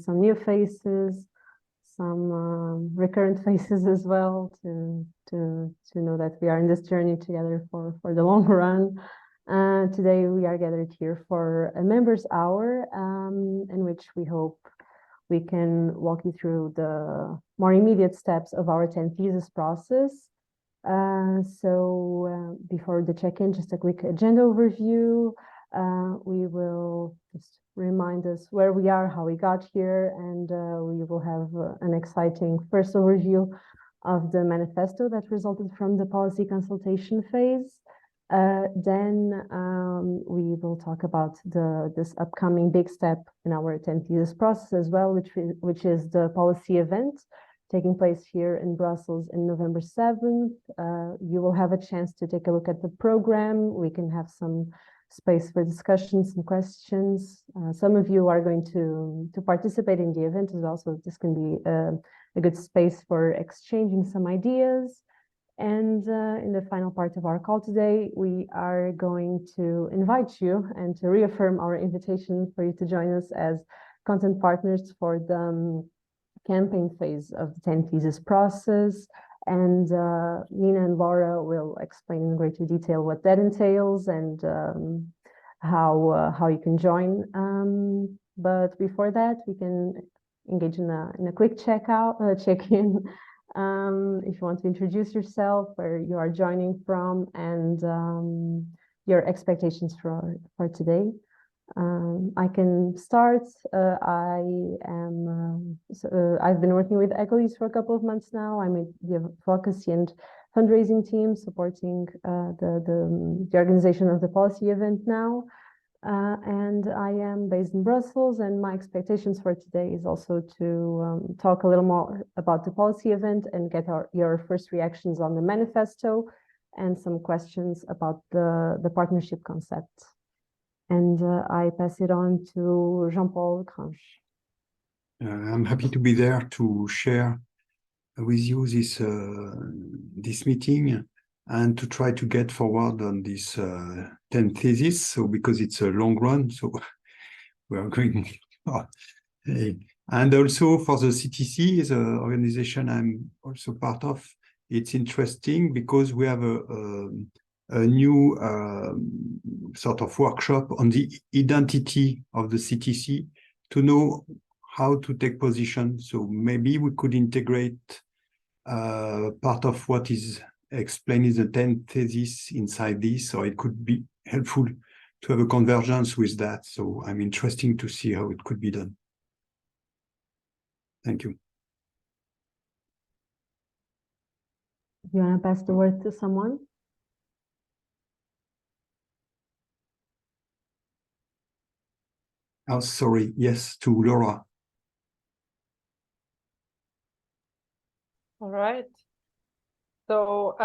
some new faces, some recurrent faces as well, to know that we are in this journey together for the long run. Today we are gathered here for a members hour, in which we hope we can walk you through the more immediate steps of our 10 thesis process. Before the check-in, just a quick agenda overview. We will just remind us where we are, how we got here, and we will have an exciting first overview of the manifesto that resulted from the policy consultation phase. Then we will talk about this upcoming big step in our 10 thesis process as well, which is the policy event taking place here in Brussels in November 7th. You will have a chance to take a look at the program. We can have some space for discussions and questions. Some of you are going to participate in the event as well, so this can be a good space for exchanging some ideas. And in the final part of our call today, we are going to invite you and to reaffirm our invitation for you to join us as content partners for the campaign phase of the 10 thesis process. And Nina and Laura will explain in greater detail what that entails and how you can join. But before that, we can engage in a quick check-in. If you want to introduce yourself, where you are joining from, and your expectations for today. I can start. I've been working with ECOLISE for a couple of months now. I'm in the advocacy and fundraising team supporting the organization of the policy event now. And I am based in Brussels, and my expectations for today is also to talk a little more about the policy event and get your first reactions on the manifesto and some questions about the partnership concept. And I pass it on to Jean-Paul Cranche. I'm happy to be there to share with you this meeting and to try to get forward on this 10 thesis. So because it's a long run, so we are going. And also for the CTC, the organization I'm also part of, it's interesting because we have a new sort of workshop on the identity of the CTC to know how to take position. So maybe we could integrate part of what is explained in the 10 thesis inside this, or it could be helpful to have a convergence with that. So I'm interested to see how it could be done. Thank you. You want to pass the word to someone? Oh, sorry. Yes, to Laura. All right. So,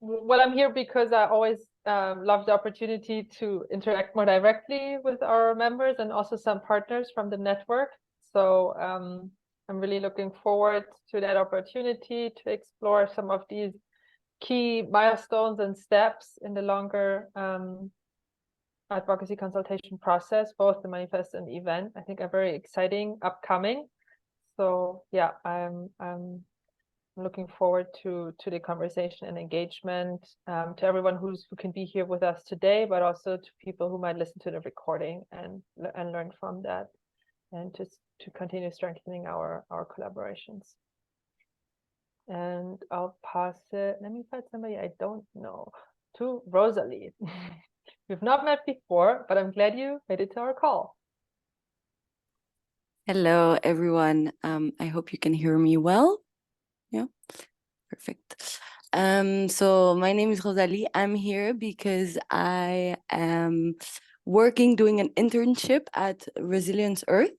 well, I'm here because I always love the opportunity to interact more directly with our members and also some partners from the network. So I'm really looking forward to that opportunity to explore some of these key milestones and steps in the longer advocacy consultation process, both the manifest and the event. I think are very exciting, upcoming. So yeah, I'm looking forward to the conversation and engagement, to everyone who can be here with us today, but also to people who might listen to the recording and learn from that, and to continue strengthening our collaborations. And I'll pass it. Let me find somebody I don't know, to Rosalie. We've not met before, but I'm glad you made it to our call. Hello, everyone. I hope you can hear me well. Yeah, perfect. So my name is Rosalie. I'm here because I am doing an internship at Resilience Earth.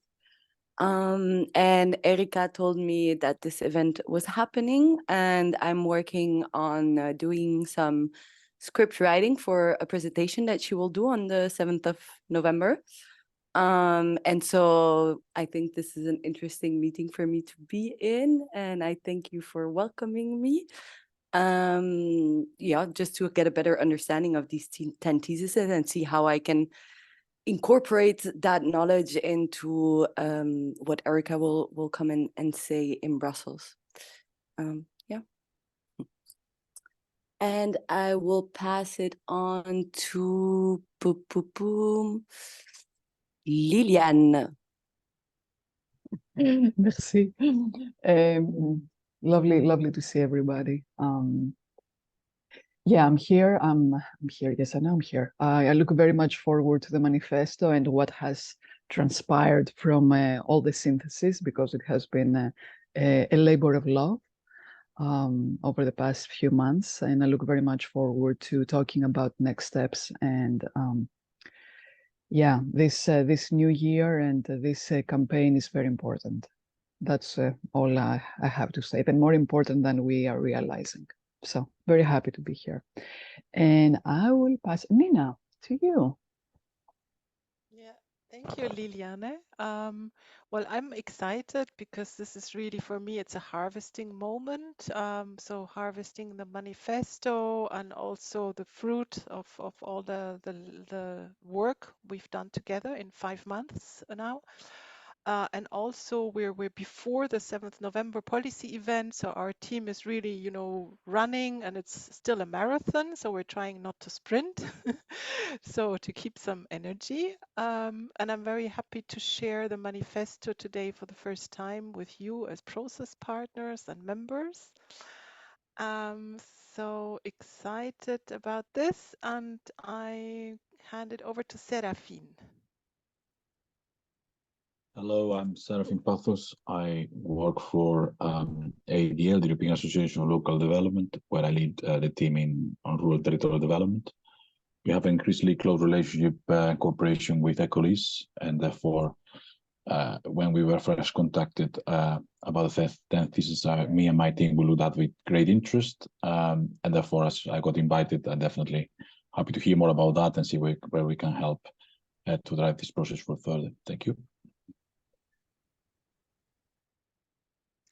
And Erika told me that this event was happening, and I'm working on doing some script writing for a presentation that she will do on the 7th of November. And so I think this is an interesting meeting for me to be in, and I thank you for welcoming me. Yeah, just to get a better understanding of these 10 theses and see how I can incorporate that knowledge into what Erica will come in and say in Brussels. Yeah. And I will pass it on to Liliane. Merci. Lovely to see everybody. Yeah, I'm here. I'm here. Yes, I know I'm here. I look very much forward to the manifesto and what has transpired from all the synthesis, because it has been a labor of love over the past few months, and I look very much forward to talking about next steps. And yeah, this new year and this campaign is very important. That's all I have to say, even more important than we are realizing. So very happy to be here. And I will pass, Nina, to you. Yeah, thank you, Liliane. Well, I'm excited because this is really, for me, it's a harvesting moment. So harvesting the manifesto and also the fruit of all the work we've done together in 5 months now. And also we're before the 7th November policy event. So our team is really, you know, running, and it's still a marathon. So we're trying not to sprint. So to keep some energy. And I'm very happy to share the manifesto today for the first time with you as process partners and members. So excited about this, and I hand it over to Serafine. Hello, I'm Serafin Pathos. I work for ADL, the European Association of Local Development, where I lead the team on rural territorial development. We have an increasingly close relationship and cooperation with ECOLISE, and therefore, when we were first contacted about the 10th thesis, me and my team will do that with great interest. And therefore, as I got invited, I'm definitely happy to hear more about that and see where we can help to drive this process for further. Thank you.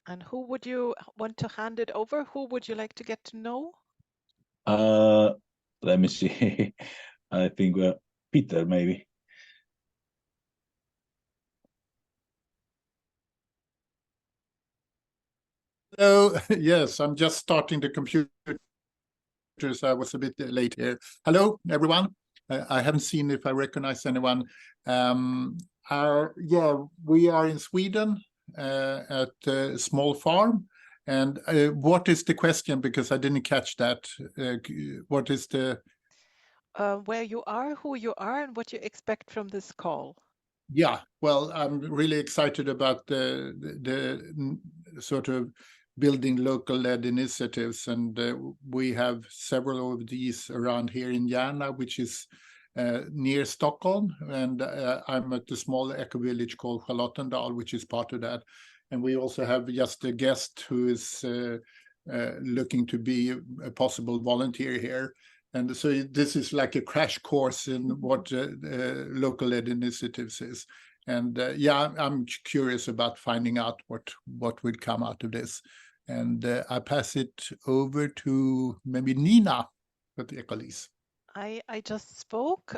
And who would you want to hand it over? Who would you like to get to know? Let me see. I think Peter, maybe. Hello. Yes, I'm just starting the computer, so I was a bit late here. Hello, everyone. I haven't seen if I recognize anyone. Yeah, we are in Sweden at a small farm. And what is the question? Because I didn't catch that. What is the... Where you are, who you are, and what you expect from this call. Yeah, well, I'm really excited about the sort of building local-led initiatives, and we have several of these around here in Järna, which is near Stockholm, and I'm at the small eco-village called Charlottendal, which is part of that. And we also have just a guest who is looking to be a possible volunteer here. And so this is like a crash course in what local-led initiatives is. And yeah, I'm curious about finding out what would come out of this. And I pass it over to maybe Nina at the ECOLISE. I just spoke,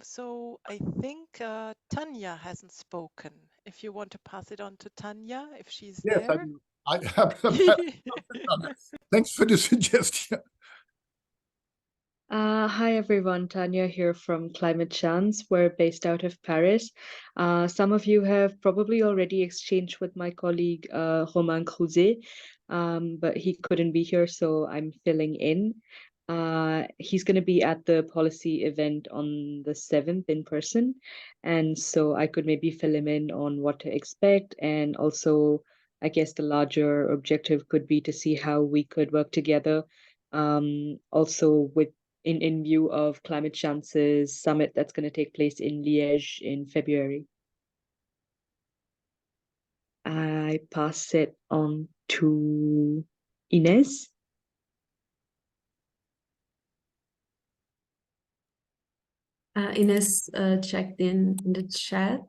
so I think Tanya hasn't spoken. If you want to pass it on to Tanya, if she's yes, there. Thanks for the suggestion. Hi everyone, Tanya here from Climate Chance. We're based out of Paris. Some of you have probably already exchanged with my colleague Romain Crouzet, but he couldn't be here, so I'm filling in. He's going to be at the policy event on the 7th in person, and so I could maybe fill him in on what to expect, and also I guess the larger objective could be to see how we could work together, also with in view of Climate Chance's summit that's going to take place in Liège in February. I pass it on to Ines. Ines checked in the chat.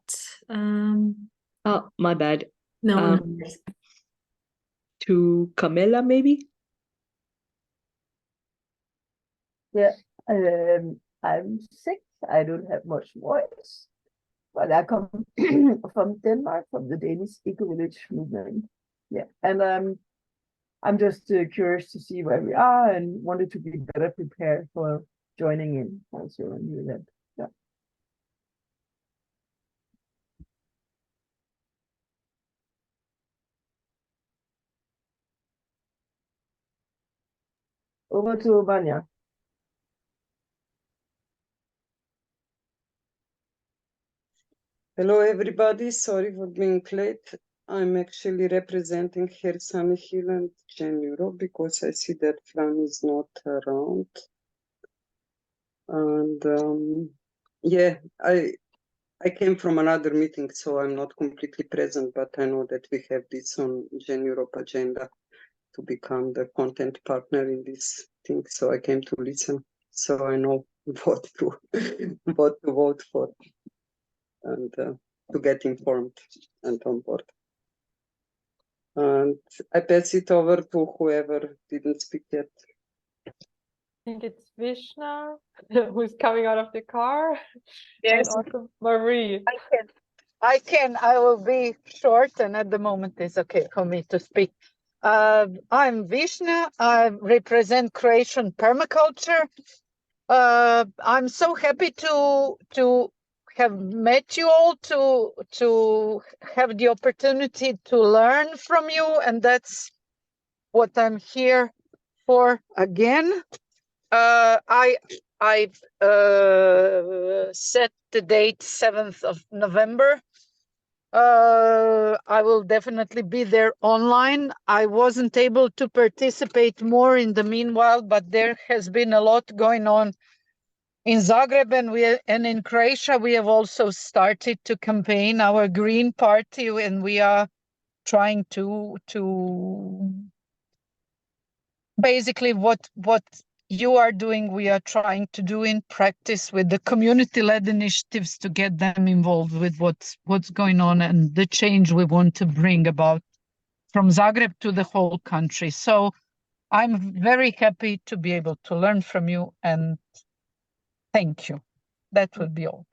Oh, my bad. No. To Camilla, maybe? Yeah, I'm sick, I don't have much voice, but I come from Denmark, from the Danish ECOLISE movement. Yeah, and I'm just curious to see where we are and wanted to be better prepared for joining in also in the event. Yeah. Over to Vanya. Hello, everybody. Sorry for being late. I'm actually representing here Sunny Hill and Jen Europe because I see that Fran is not around. And yeah, I came from another meeting, so I'm not completely present, but I know that we have this on Gen Europe agenda to become the content partner in this thing. So I came to listen, so I know what to vote for and to get informed and on board. And I pass it over to whoever didn't speak yet. I think it's Vishna who's coming out of the car. Yes. And also Marie. I will be short, and at the moment it's okay for me to speak. I'm Vishna. I represent Croatian permaculture. I'm so happy to have met you all, to have the opportunity to learn from you, and that's what I'm here for again. I set the date 7th of November. I will definitely be there online. I wasn't able to participate more in the meanwhile, but there has been a lot going on in Zagreb, and in Croatia. We have also started to campaign our Green Party, and we are trying to basically what you are doing, we are trying to do in practice with the community-led initiatives to get them involved with what's going on and the change we want to bring about from Zagreb to the whole country. So I'm very happy to be able to learn from you, and thank you. That would be all.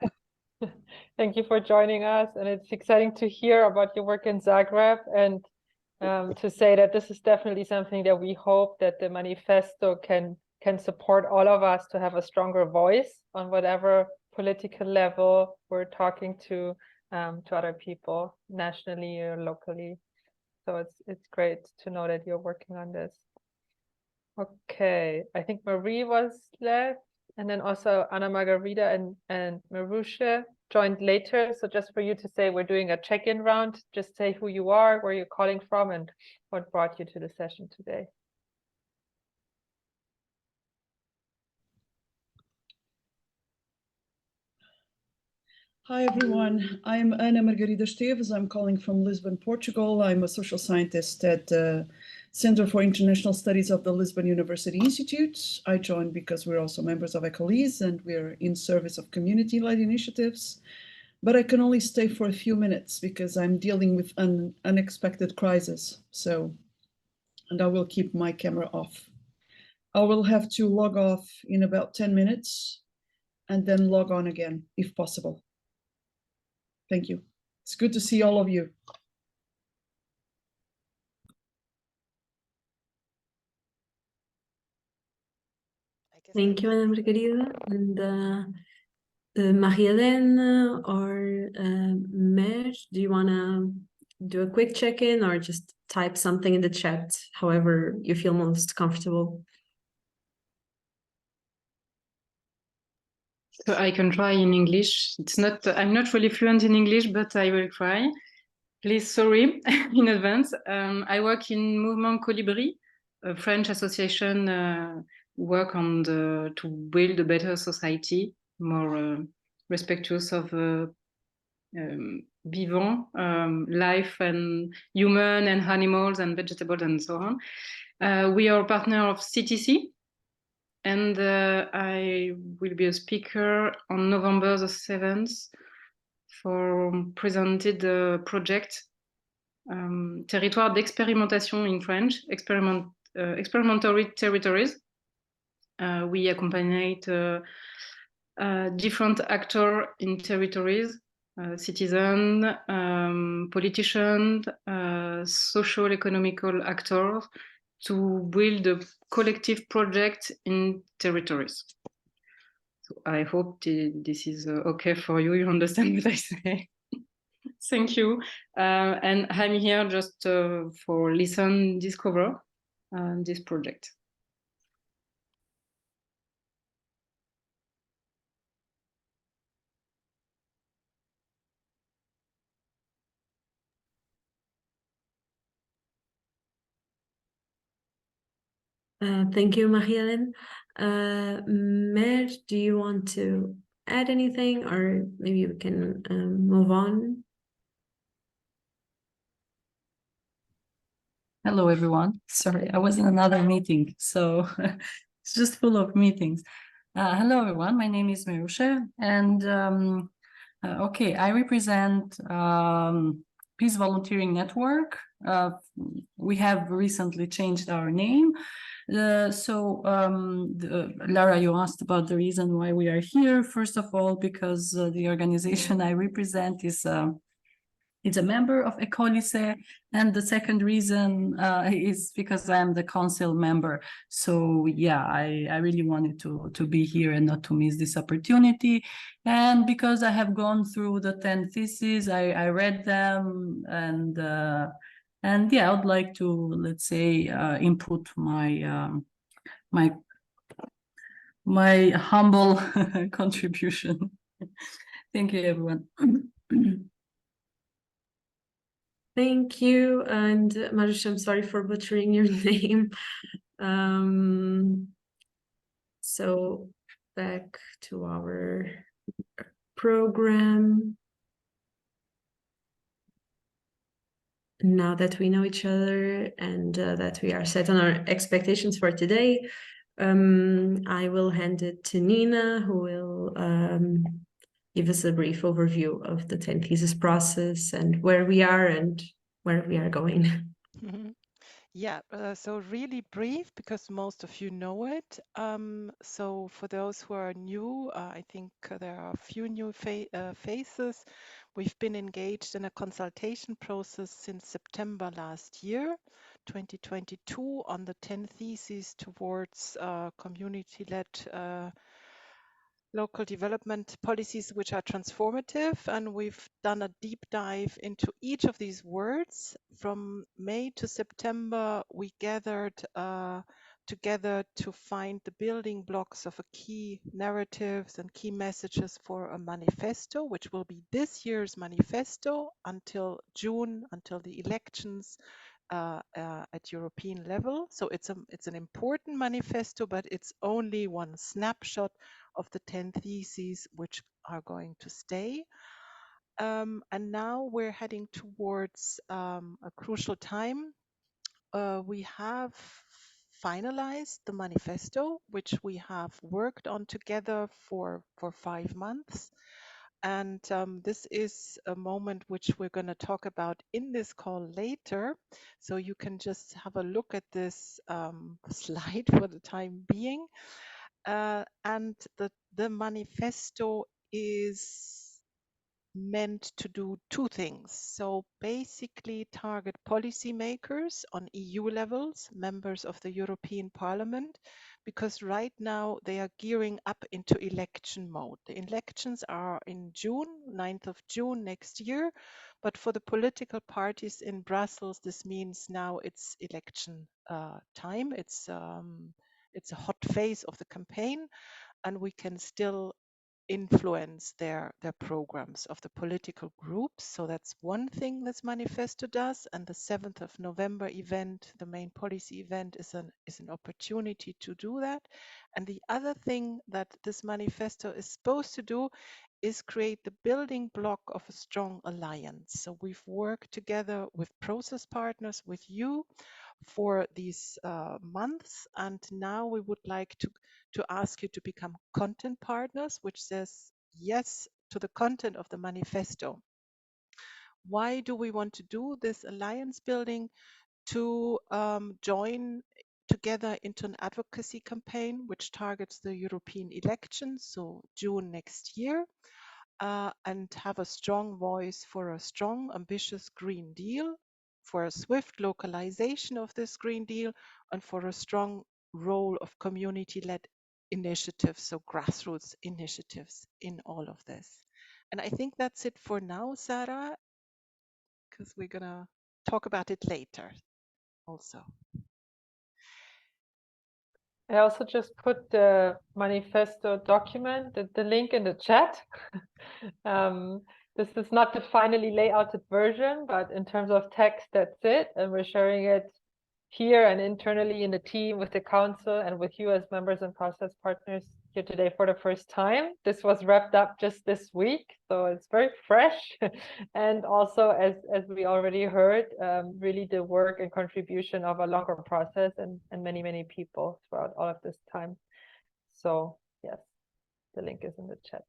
Thank you for joining us, and it's exciting to hear about your work in Zagreb, and to say that this is definitely something that we hope that the Manifesto can support all of us to have a stronger voice on whatever political level we're talking to other people nationally or locally. So it's great to know that you're working on this. Okay, I think Marie was left, and then also Anna Margarita and Marusha joined later. So just for you to say, we're doing a check-in round, just say who you are, where you're calling from, and what brought you to the session today. Hi, everyone. I'm Ana Margarida Esteves. I'm calling from Lisbon, Portugal. I'm a social scientist at the Center for International Studies of the Lisbon University Institute. I joined because we're also members of ECOLISE, and we're in service of community-led initiatives. But I can only stay for a few minutes because I'm dealing with an unexpected crisis. And I will keep my camera off. I will have to log off in about 10 minutes and then log on again, if possible. Thank you. It's good to see all of you. Thank you, Ana Margarida. And Marie-Hélène or Mer, do you want to do a quick check-in or just type something in the chat, however you feel most comfortable? So I can try in English. I'm not really fluent in English, but I will try. Please, sorry in advance. I work in Mouvement Colibri, a French association work on to build a better society, more respectful of vivant life and human and animals and vegetables and so on. We are a partner of CTC, and I will be a speaker on November the 7th for presented the project Territoire d'expérimentation in French, experimentary territories. We accompanied different actors in territories, citizens, politicians, social economical actors, to build a collective project in territories. So I hope this is okay for you. You understand what I say. Thank you. And I'm here just for listen, discover this project. Thank you, Marie-Hélène. Mer, do you want to add anything, or maybe we can move on? Hello, everyone. Sorry, I was in another meeting, so it's just full of meetings. Hello, everyone. My name is Merusha, and okay, I represent Peace Volunteering Network. We have recently changed our name. Lara, you asked about the reason why we are here. First of all, because the organization I represent is a member of ECOLISE, and the second reason is because I am the council member. So yeah, I really wanted to be here and not to miss this opportunity. And because I have gone through the 10 theses, I read them, and yeah, I would like to, let's say, input my my humble contribution. Thank you, everyone. Thank you, and Marusha, I'm sorry for butchering your name. So back to our program. Now that we know each other and that we are set on our expectations for today, I will hand it to Nina, who will give us a brief overview of the 10 thesis process and where we are and where we are going. Yeah, so really brief because most of you know it. So for those who are new, I think there are a few new faces. We've been engaged in a consultation process since September last year, 2022, on the 10 theses towards community-led local development policies which are transformative, and we've done a deep dive into each of these words. From May to September, we gathered together to find the building blocks of a key narratives and key messages for a manifesto, which will be this year's manifesto until June, until the elections at European level. So it's an important manifesto, but it's only one snapshot of the 10 theses which are going to stay. And now we're heading towards a crucial time. We have finalized the manifesto, which we have worked on together for 5 months. And this is a moment which we're going to talk about in this call later. So you can just have a look at this slide for the time being. And the manifesto is meant to do two things. So basically target policymakers on EU levels, members of the European Parliament, because right now they are gearing up into election mode. The elections are in June, 9th of June next year. But for the political parties in Brussels, this means now it's election time. It's a hot phase of the campaign, and we can still influence their programs of the political groups. So that's one thing this manifesto does. And the 7th of November event, the main policy event, is an opportunity to do that. And the other thing that this manifesto is supposed to do is create the building block of a strong alliance. So we've worked together with process partners, with you, for these months, and now we would like to ask you to become content partners, which says yes to the content of the manifesto. Why do we want to do this alliance building? To join together into an advocacy campaign which targets the European elections, so June next year, and have a strong voice for a strong, ambitious Green Deal, for a swift localization of this Green Deal, and for a strong role of community-led initiatives, so grassroots initiatives in all of this. And I think that's it for now, Sarah, because we're gonna talk about it later also. I also just put the manifesto document, the link in the chat. This is not the finally layouted version, but in terms of text, that's it. And we're sharing it here and internally in the team with the council and with you as members and process partners here today for the first time. This was wrapped up just this week, so it's very fresh. And also, as we already heard, really the work and contribution of a longer process and many, many people throughout all of this time. So yes, the link is in the chat.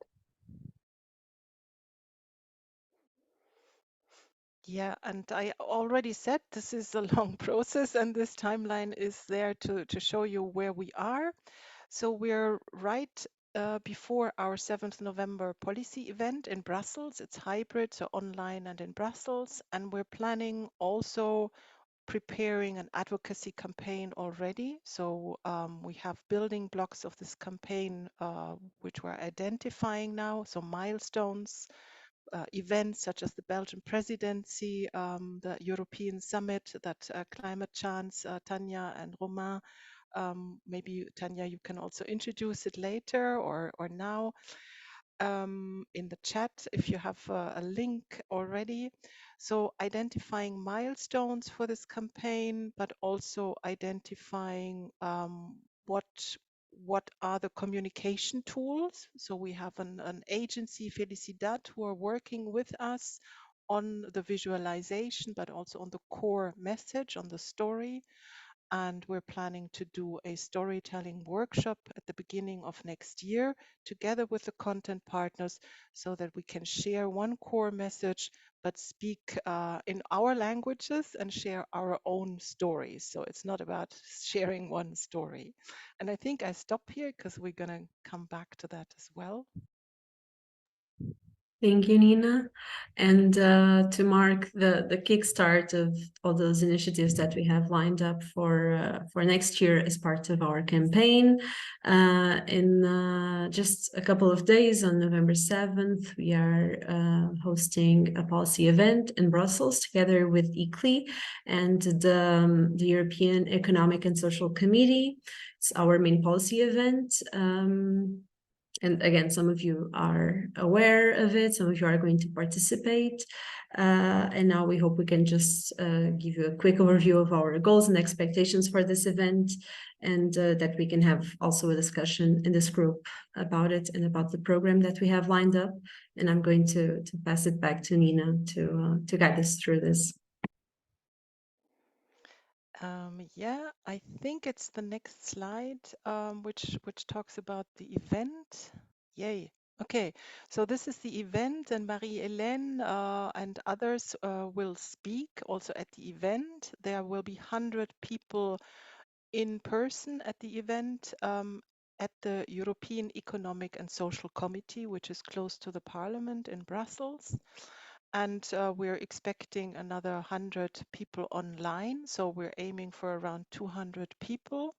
Yeah, and I already said this is a long process, and this timeline is there to show you where we are. So we're right before our 7th November policy event in Brussels. It's hybrid, so online and in Brussels. And we're planning also preparing an advocacy campaign already. So we have building blocks of this campaign, which we're identifying now. So milestones, events such as the Belgian presidency, the European summit that Climate Chance, Tanya and Romain, maybe Tanya, you can also introduce it later or now in the chat if you have a link already. So identifying milestones for this campaign, but also identifying what are the communication tools. So we have an agency, Felicidad, who are working with us on the visualization, but also on the core message, on the story. And we're planning to do a storytelling workshop at the beginning of next year together with the content partners so that we can share one core message but speak in our languages and share our own stories. So it's not about sharing one story. And I think I stop here because we're going to come back to that as well. Thank you, Nina. And to mark the kickstart of all those initiatives that we have lined up for next year as part of our campaign, in just a couple of days on November 7th, we are hosting a policy event in Brussels together with ECOLISE and the European Economic and Social Committee. It's our main policy event. And again, some of you are aware of it, some of you are going to participate. And now we hope we can just give you a quick overview of our goals and expectations for this event, and that we can have also a discussion in this group about it and about the program that we have lined up. And I'm going to pass it back to Nina to guide us through this. Yeah, I think it's the next slide, which talks about the event. Yay. Okay, so this is the event, and Marie-Hélène and others will speak also at the event. There will be 100 people in person at the event at the European Economic and Social Committee, which is close to the Parliament in Brussels. And we're expecting another 100 people online. So we're aiming for around 200 people.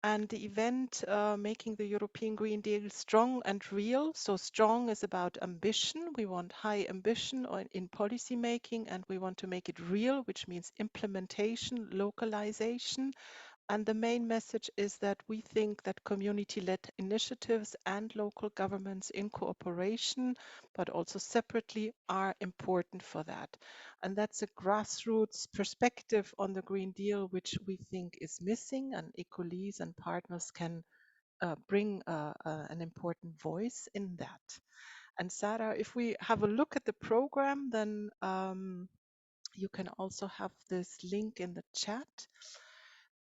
And the event, making the European Green Deal strong and real. So strong is about ambition. We want high ambition in policy making, and we want to make it real, which means implementation, localization. And the main message is that we think that community-led initiatives and local governments in cooperation, but also separately, are important for that. And that's a grassroots perspective on the Green Deal, which we think is missing, and ECOLISE and partners can bring an important voice in that. And Sarah, if we have a look at the program, then you can also have this link in the chat.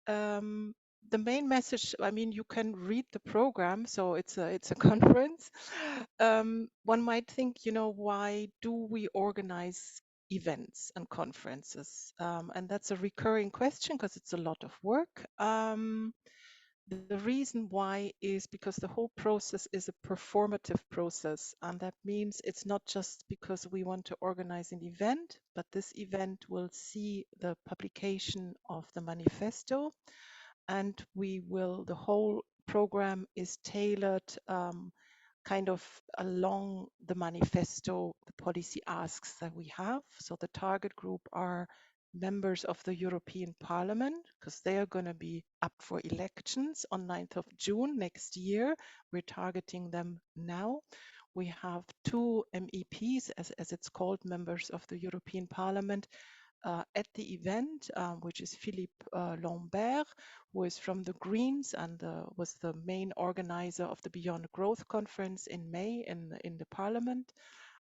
The main message, I mean, you can read the program, so it's a conference. One might think, you know, why do we organize events and conferences? And that's a recurring question because it's a lot of work. The reason why is because the whole process is a performative process, and that means it's not just because we want to organize an event, but this event will see the publication of the manifesto, and the whole program is tailored kind of along the manifesto, the policy asks that we have. So the target group are members of the European Parliament, because they are going to be up for elections on 9th of June next year. We're targeting them now. We have 2 MEPs, as it's called, members of the European Parliament, at the event, which is Philippe Lambert, who is from the Greens and was the main organizer of the Beyond Growth conference in May in the Parliament.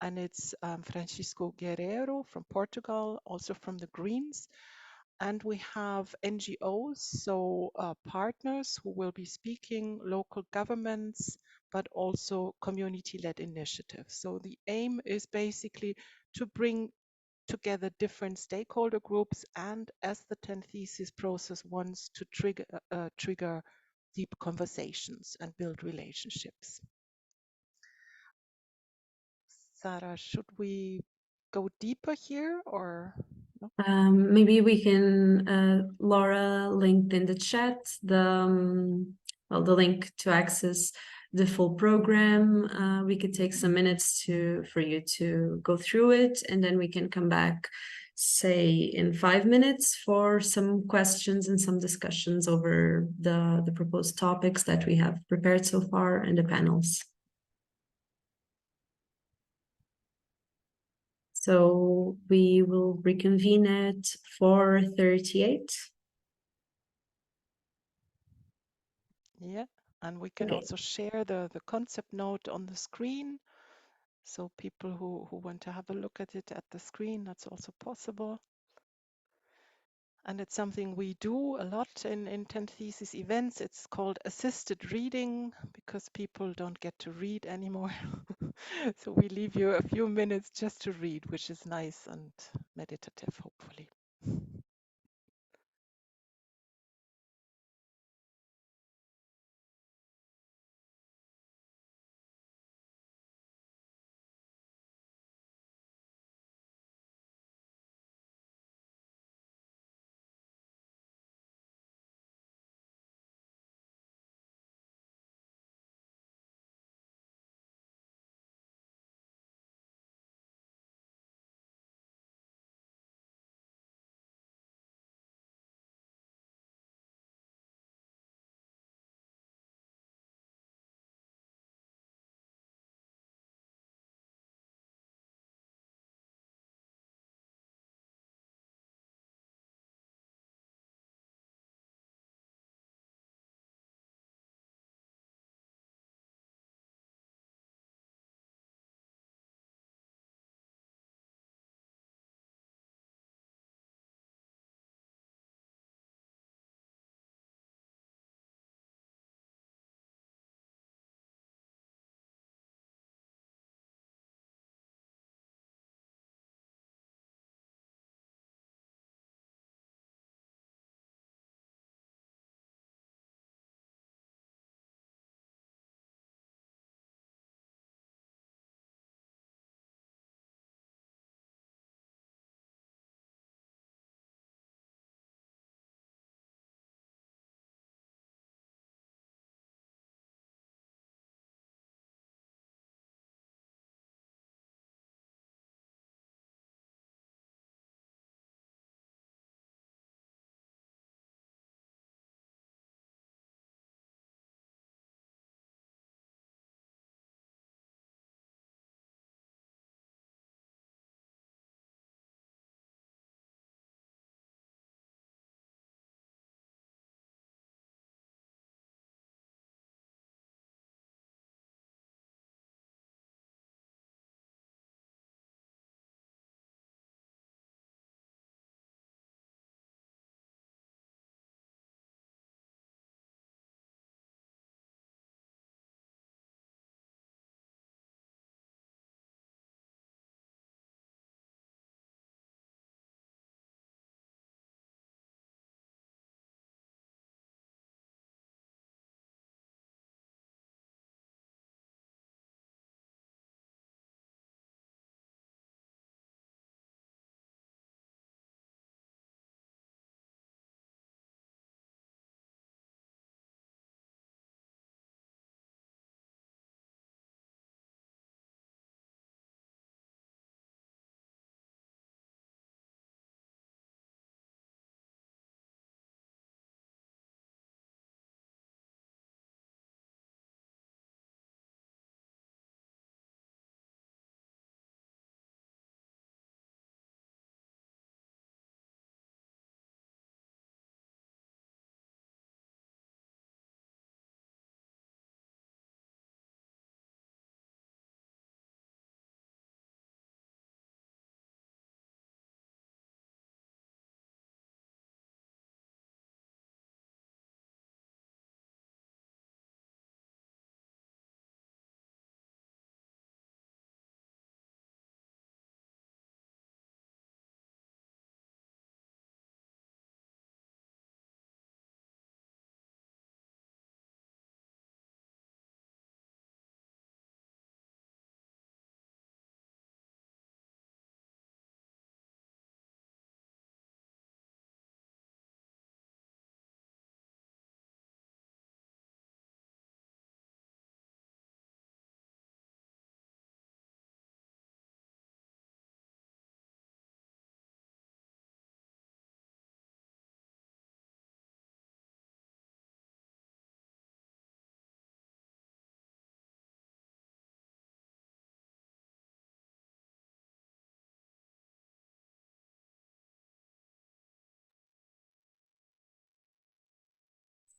And it's Francisco Guerreiro from Portugal, also from the Greens. And we have NGOs, so partners who will be speaking, local governments, but also community-led initiatives. So the aim is basically to bring together different stakeholder groups, and as the 10 thesis process wants to trigger deep conversations and build relationships. Sarah, should we go deeper here or no? Maybe we can, Laura linked in the chat well, the link to access the full program. We could take some minutes for you to go through it, and then we can come back, say, in 5 minutes for some questions and some discussions over the proposed topics that we have prepared so far and the panels. So we will reconvene at 4:38. Yeah, and we can also share the concept note on the screen. So people who want to have a look at it at the screen, that's also possible. And it's something we do a lot in 10 thesis events. It's called assisted reading because people don't get to read anymore. So we leave you a few minutes just to read, which is nice and meditative, hopefully.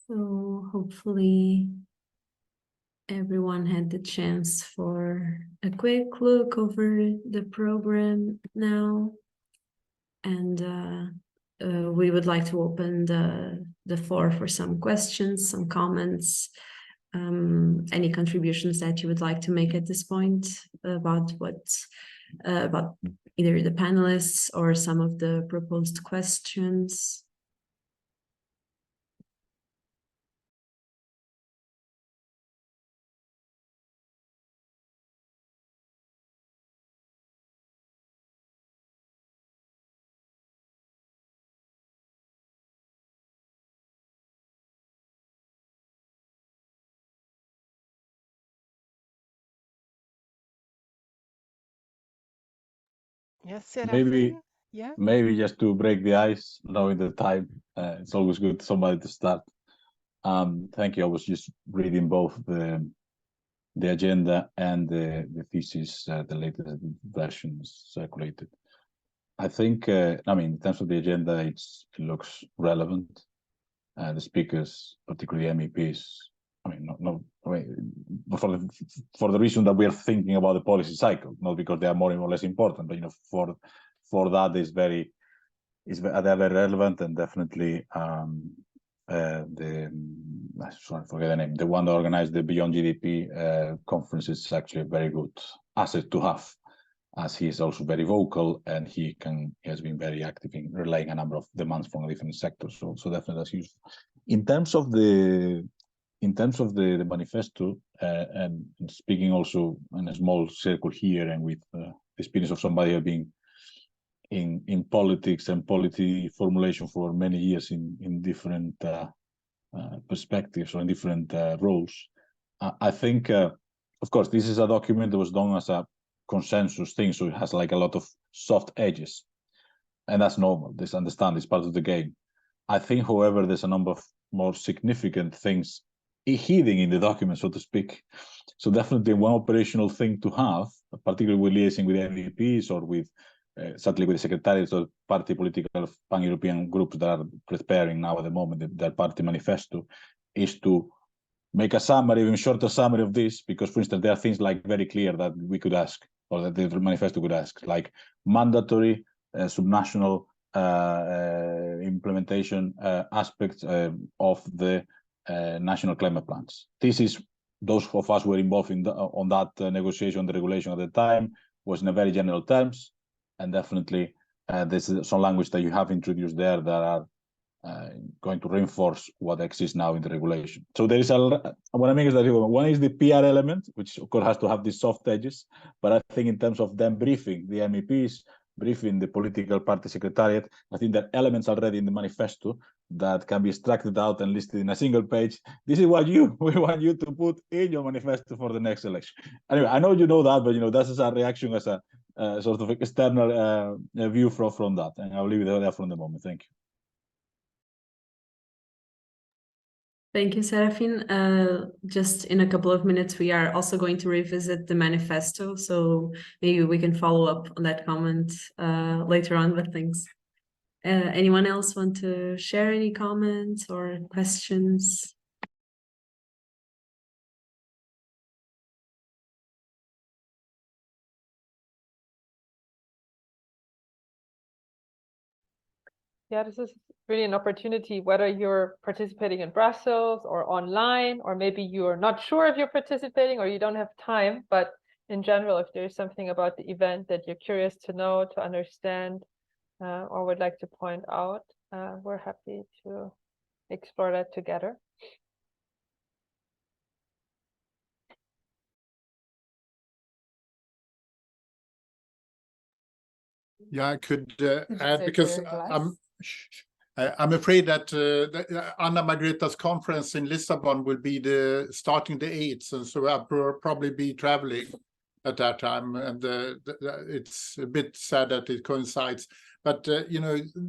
So hopefully everyone had the chance for a quick look over the program now. And we would like to open the floor for some questions, some comments, any contributions that you would like to make at this point about about either the panelists or some of the proposed questions. Yes, Maybe, Serafin? Yeah. maybe just to break the ice, knowing the time, it's always good somebody to start. Thank you. I was just reading both the agenda and the thesis, the latest versions circulated. I think, I mean, in terms of the agenda, it looks relevant. The speakers, particularly MEPs, I mean, for the reason that we are thinking about the policy cycle, not because they are more or less important, but for that they're very relevant, and definitely sorry, forget the name. The one that organized the Beyond GDP conference is actually a very good asset to have, as he is also very vocal and he has been very active in relaying a number of demands from different sectors. So definitely that's useful. In terms of the manifesto, and speaking also in a small circle here, and with the experience of somebody who has been in politics and policy formulation for many years in different perspectives or in different roles, I think, of course, this is a document that was done as a consensus thing, so it has like a lot of soft edges, and that's normal. This understand is part of the game. I think, however, there's a number of more significant things hidden in the document, so to speak. So definitely one operational thing to have, particularly with liaising with MEPs or with certainly with the secretariats of party political pan-European groups that are preparing now at the moment their party manifesto, is to make a summary, even shorter summary of this, because, for instance, there are things like very clear that we could ask, or that the manifesto could ask, like mandatory subnational implementation aspects of the national climate plans. This is, those of us who were involved in on that negotiation, the regulation at the time, was in a very general terms, and definitely there's some language that you have introduced there that are going to reinforce what exists now in the regulation. So there is what I mean is that one is the PR element, which of course has to have these soft edges, but I think in terms of them briefing the MEPs, briefing the political party secretariat, I think there are elements already in the manifesto that can be extracted out and listed in a single page. This is what we want you to put in your manifesto for the next election. Anyway, I know you know that, but that's just a reaction as a sort of external view from that, and I'll leave it there for the moment. Thank you. Thank you, Serafin. Just in a couple of minutes, we are also going to revisit the manifesto, so maybe we can follow up on that comment later on with things. Anyone else want to share any comments or questions? Yeah, this is really an opportunity, whether you're participating in Brussels or online, or maybe you're not sure if you're participating or you don't have time, but in general, if there's something about the event that you're curious to know, to understand, or would like to point out, we're happy to explore that together. Yeah, I could add, because I'm afraid that Anna Margreta's conference in Lisbon will be starting the 8th, and so I'll probably be traveling at that time, and it's a bit sad that it coincides. But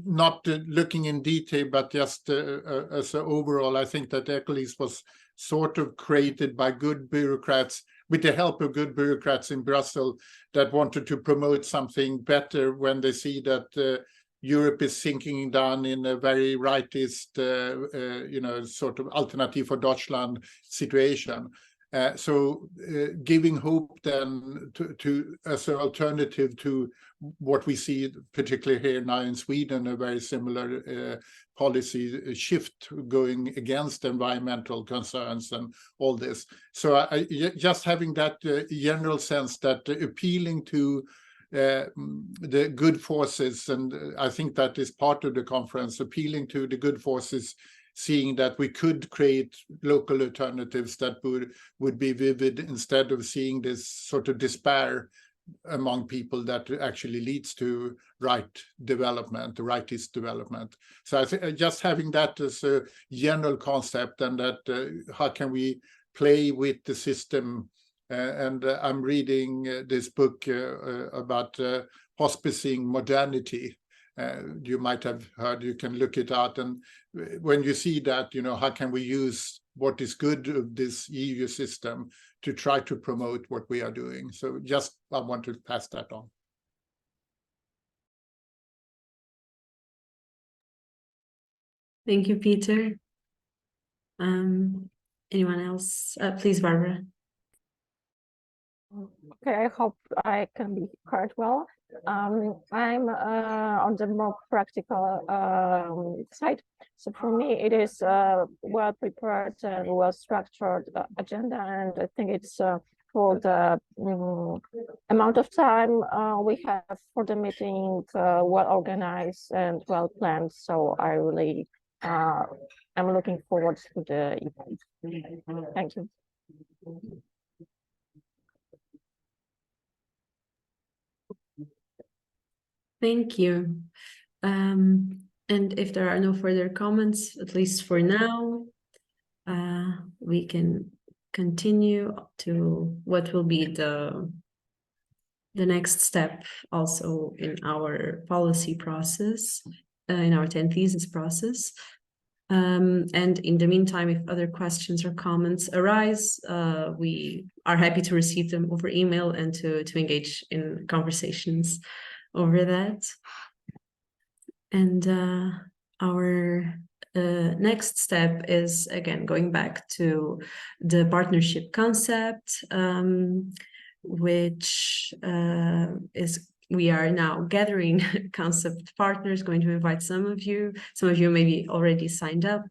not looking in detail, but just as an overall, I think that ECOLISE was sort of created by good bureaucrats, with the help of good bureaucrats in Brussels, that wanted to promote something better when they see that Europe is sinking down in a very rightist, sort of Alternative for Deutschland situation. So giving hope then to as an alternative to what we see, particularly here now in Sweden, a very similar policy shift going against environmental concerns and all this. So just having that general sense that appealing to the good forces, and I think that is part of the conference, appealing to the good forces, seeing that we could create local alternatives that would be vivid, instead of seeing this sort of despair among people that actually leads to rightist development. So I think just having that as a general concept, and that how can we play with the system. And I'm reading this book about hospicing modernity. You might have heard, you can look it out. And when you see that, how can we use what is good of this EU system to try to promote what we are doing? So just, I want to pass that on. Thank you, Peter. Anyone else? Please, Barbara. Okay, I hope I can be heard well. I'm on the more practical side. So for me, it is a well-prepared and well-structured agenda, and I think it's for the amount of time we have for the meeting, well-organized and well-planned. So I really, I'm looking forward to the event. Thank you. Thank you. And if there are no further comments, at least for now, we can continue to what will be the next step also in our policy process, in our 10 thesis process. And in the meantime, if other questions or comments arise, we are happy to receive them over email and to engage in conversations over that. And our next step is, again, going back to the partnership concept, which is, we are now gathering concept partners, going to invite some of you maybe already signed up.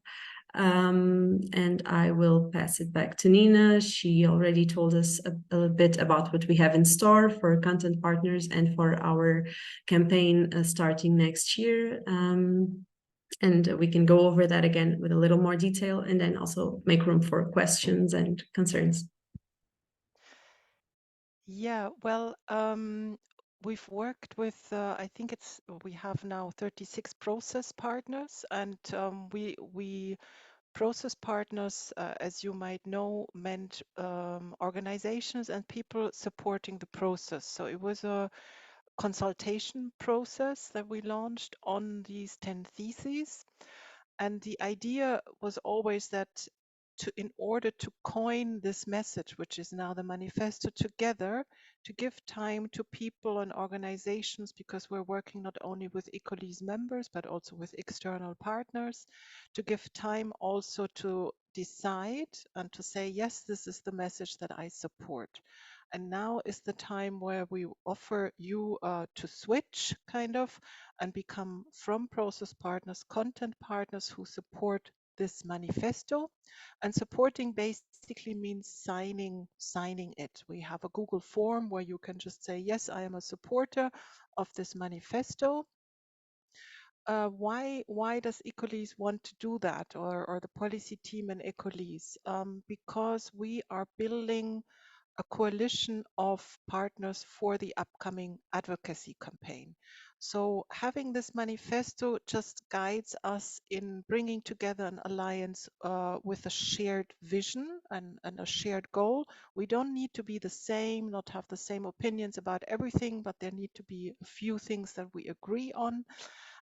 And I will pass it back to Nina. She already told us a bit about what we have in store for content partners and for our campaign starting next year. And we can go over that again with a little more detail, and then also make room for questions and concerns. Yeah, well, we've worked with, I think we have now 36 process partners, and we process partners, as you might know, meant organizations and people supporting the process. So it was a consultation process that we launched on these 10 theses. And the idea was always that in order to coin this message, which is now the manifesto, together, to give time to people and organizations, because we're working not only with ECOLISE members, but also with external partners, to give time also to decide and to say, yes, this is the message that I support. And now is the time where we offer you to switch kind of and become from process partners, content partners who support this manifesto. And supporting basically means signing it. We have a Google form where you can just say, yes, I am a supporter of this manifesto. Why does ECOLISE want to do that, or the policy team in ECOLISE? Because we are building a coalition of partners for the upcoming advocacy campaign. So having this manifesto just guides us in bringing together an alliance with a shared vision and a shared goal. We don't need to be the same, not have the same opinions about everything, but there need to be a few things that we agree on.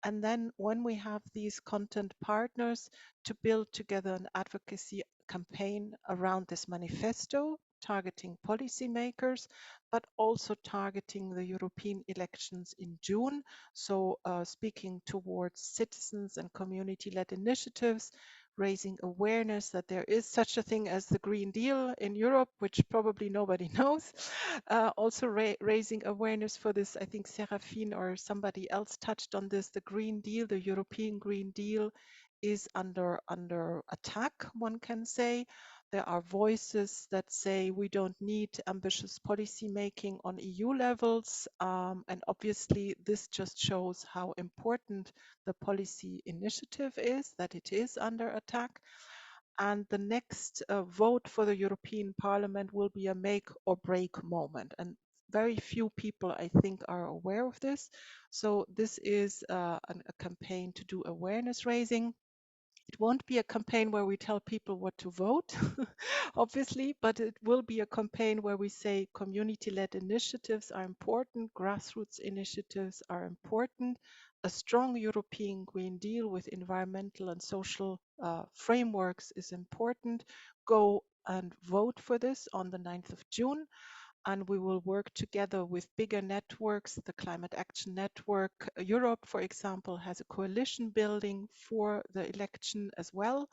And then when we have these content partners, to build together an advocacy campaign around this manifesto, targeting policymakers, but also targeting the European elections in June. So speaking towards citizens and community-led initiatives, raising awareness that there is such a thing as the Green Deal in Europe, which probably nobody knows. Also raising awareness for this. I think Serafine or somebody else touched on this. The Green Deal, the European Green Deal, is under attack, one can say. There are voices that say we don't need ambitious policy making on EU levels. And obviously this just shows how important the policy initiative is, that it is under attack. And the next vote for the European Parliament will be a make or break moment. And very few people, I think, are aware of this. So this is a campaign to do awareness raising. It won't be a campaign where we tell people what to vote, obviously, but it will be a campaign where we say community-led initiatives are important, grassroots initiatives are important, a strong European Green Deal with environmental and social frameworks is important. Go and vote for this on the 9th of June. And we will work together with bigger networks. The Climate Action Network Europe, for example, has a coalition building for the election as well.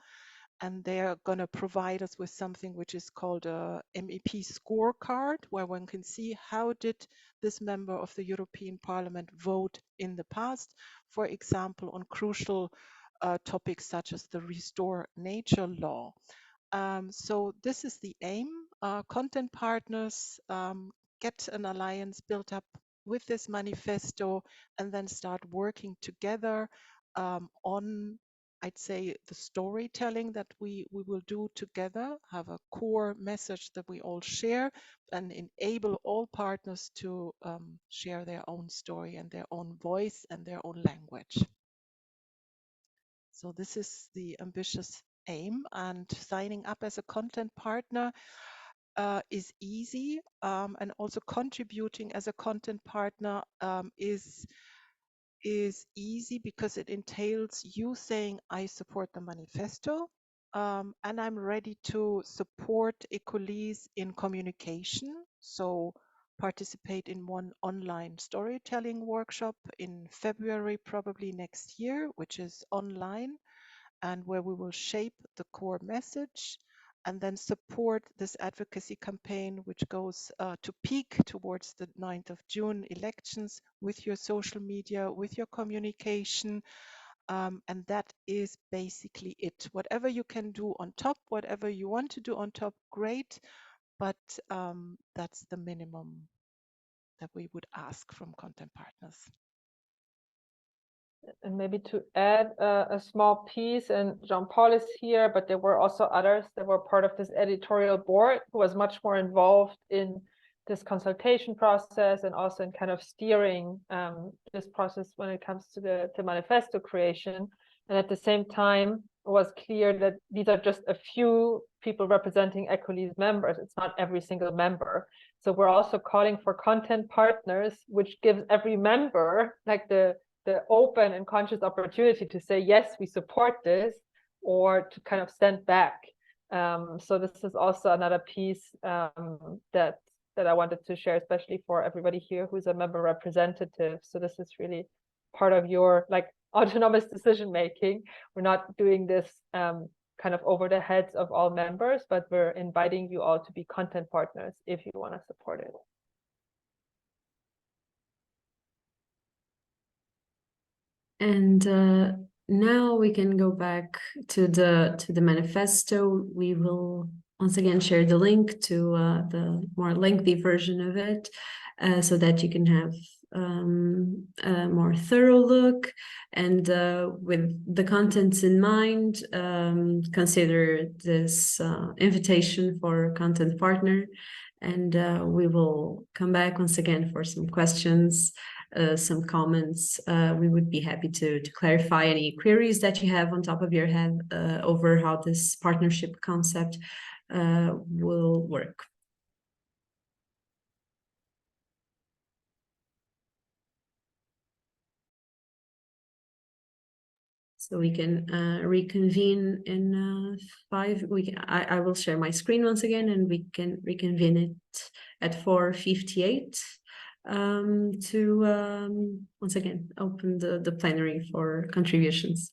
And they are going to provide us with something which is called a MEP scorecard, where one can see how did this member of the European Parliament vote in the past, for example, on crucial topics such as the Restore Nature law. So this is the aim. Content partners get an alliance built up with this manifesto and then start working together on, I'd say, the storytelling that we will do together, have a core message that we all share and enable all partners to share their own story and their own voice and their own language. So this is the ambitious aim, and signing up as a content partner is easy, and also contributing as a content partner is easy because it entails you saying, I support the manifesto, and I'm ready to support ECOLISE in communication. So participate in one online storytelling workshop in February, probably next year, which is online, and where we will shape the core message and then support this advocacy campaign, which goes to peak towards the 9th of June elections with your social media, with your communication. And that is basically it. Whatever you can do on top, whatever you want to do on top, great. But that's the minimum that we would ask from content partners. And maybe to add a small piece, and Jean-Paul is here, but there were also others that were part of this editorial board who was much more involved in this consultation process and also in kind of steering this process when it comes to the manifesto creation. And at the same time, it was clear that these are just a few people representing ECOLISE members. It's not every single member. So we're also calling for content partners, which gives every member like the open and conscious opportunity to say, yes, we support this, or to kind of stand back. So this is also another piece that I wanted to share, especially for everybody here who's a member representative. So this is really part of your like autonomous decision making. We're not doing this kind of over the heads of all members, but we're inviting you all to be content partners if you want to support it. And now we can go back to the manifesto. We will once again share the link to the more lengthy version of it, so that you can have a more thorough look. And with the contents in mind, consider this invitation for content partner. And we will come back once again for some questions, some comments. We would be happy to clarify any queries that you have on top of your head over how this partnership concept will work. So we can reconvene in 5. I will share my screen once again, and we can reconvene it at 4:58 to once again open the plenary for contributions.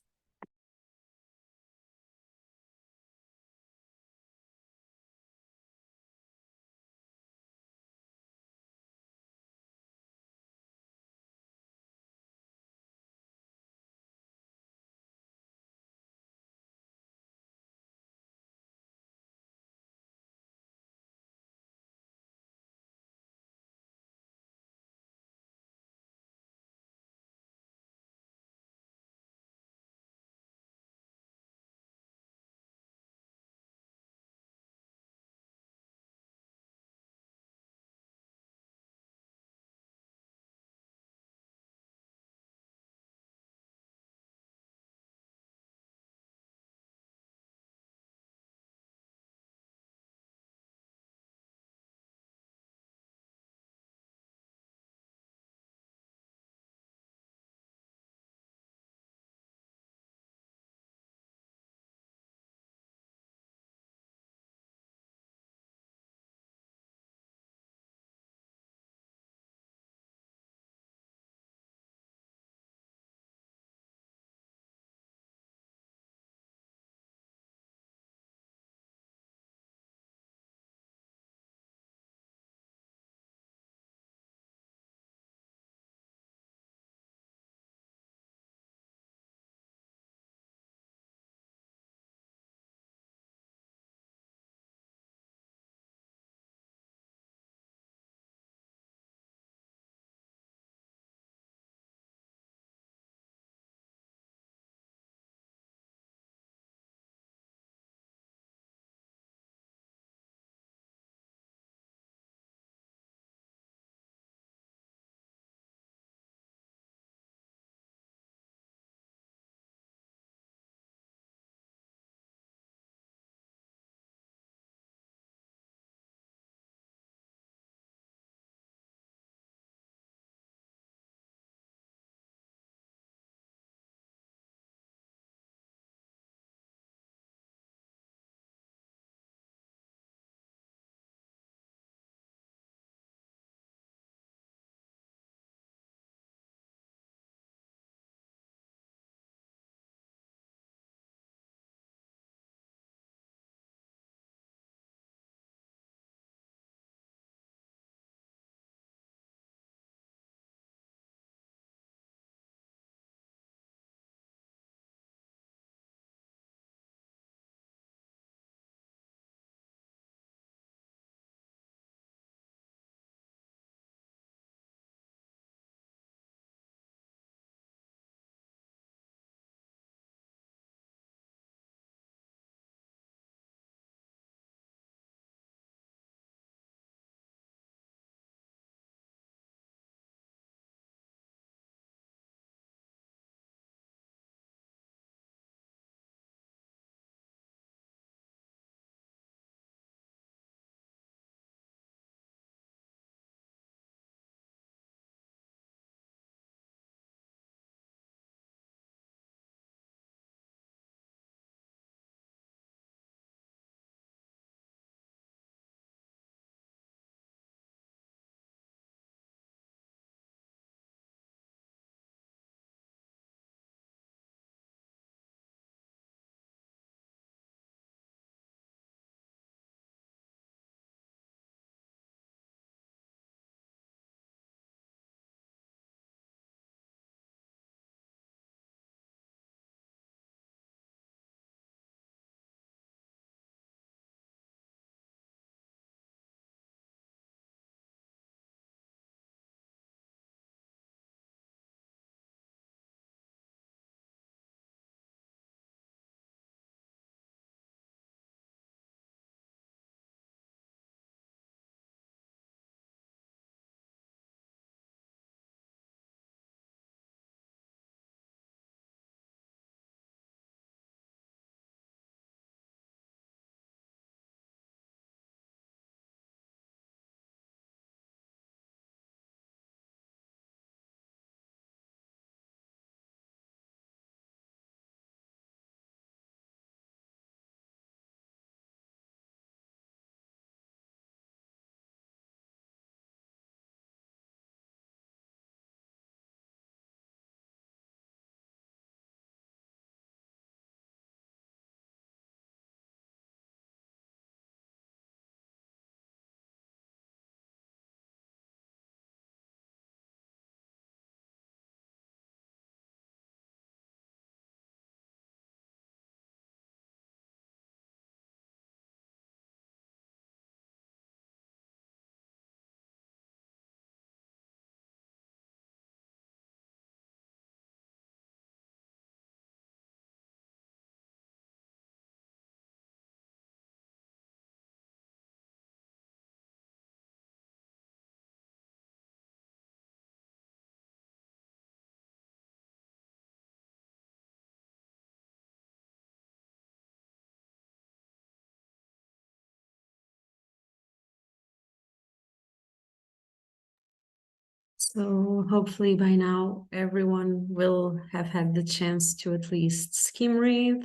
So hopefully by now everyone will have had the chance to at least skim read.